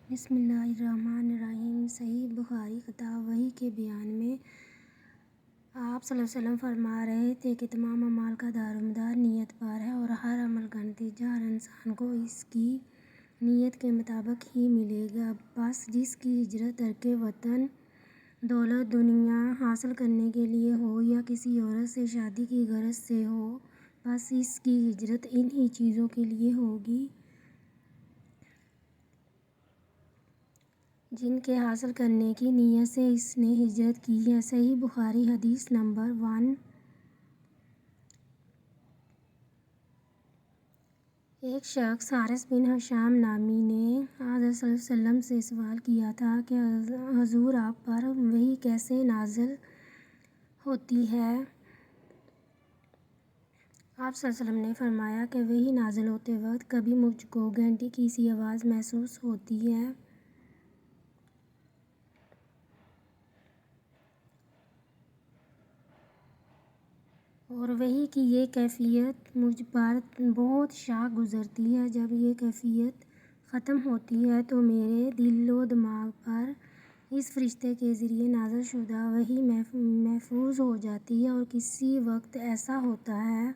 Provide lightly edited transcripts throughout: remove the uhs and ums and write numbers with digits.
بسم اللہ الرحمن الرحیم۔ صحیح بخاری کتاب وحی کے بیان میں آپ صلی اللہ علیہ وسلم فرما رہے تھے کہ تمام اعمال کا دارومدار نیت پر ہے اور ہر عمل کا نتیجہ ہر انسان کو اس کی نیت کے مطابق ہی ملے گا۔ بس جس کی ہجرت ترک وطن دولت دنیا حاصل کرنے کے لیے ہو یا کسی عورت سے شادی کی غرض سے ہو، بس اس کی ہجرت انہی چیزوں کے لیے ہوگی جن کے حاصل کرنے کی نیت سے اس نے ہجرت کی ہے۔ صحیح بخاری حدیث نمبر 1۔ ایک شخص حارث بن ہشام نامی نے حضرت صلی اللہ علیہ وسلم سے سوال کیا تھا کہ حضور آپ پر وحی کیسے نازل ہوتی ہے؟ آپ صلی اللہ علیہ وسلم نے فرمایا کہ وحی نازل ہوتے وقت کبھی مجھ کو گھنٹی کی سی آواز محسوس ہوتی ہے اور وحی کی یہ کیفیت مجھ پر بہت شاق گزرتی ہے۔ جب یہ کیفیت ختم ہوتی ہے تو میرے دل و دماغ پر اس فرشتے کے ذریعے نازل شدہ وحی محفوظ ہو جاتی ہے اور کسی وقت ایسا ہوتا ہے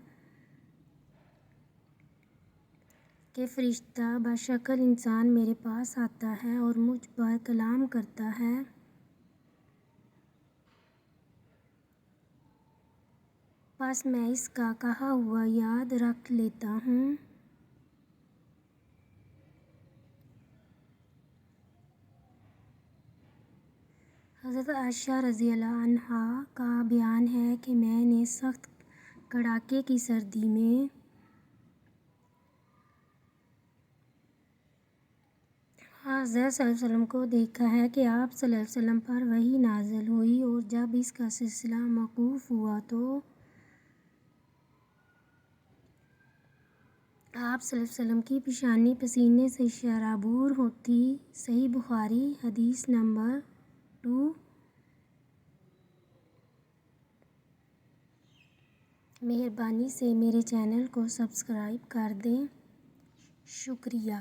کہ فرشتہ بشکل انسان میرے پاس آتا ہے اور مجھ پر کلام کرتا ہے۔ بس میں اس کا کہا ہوا یاد رکھ لیتا ہوں۔ حضرت عائشہ رضی اللہ عنہا کا بیان ہے کہ میں نے سخت کڑاکے کی سردی میں حضرت صلی اللہ علیہ وسلم کو دیکھا ہے کہ آپ صلی اللہ علیہ وسلم پر وحی نازل ہوئی اور جب اس کا سلسلہ موقوف ہوا تو آپ صلی اللہ علیہ وسلم کی پیشانی پسینے سے شرابور ہوتی۔ صحیح بخاری حدیث نمبر 2۔ مہربانی سے میرے چینل کو سبسکرائب کر دیں۔ شکریہ۔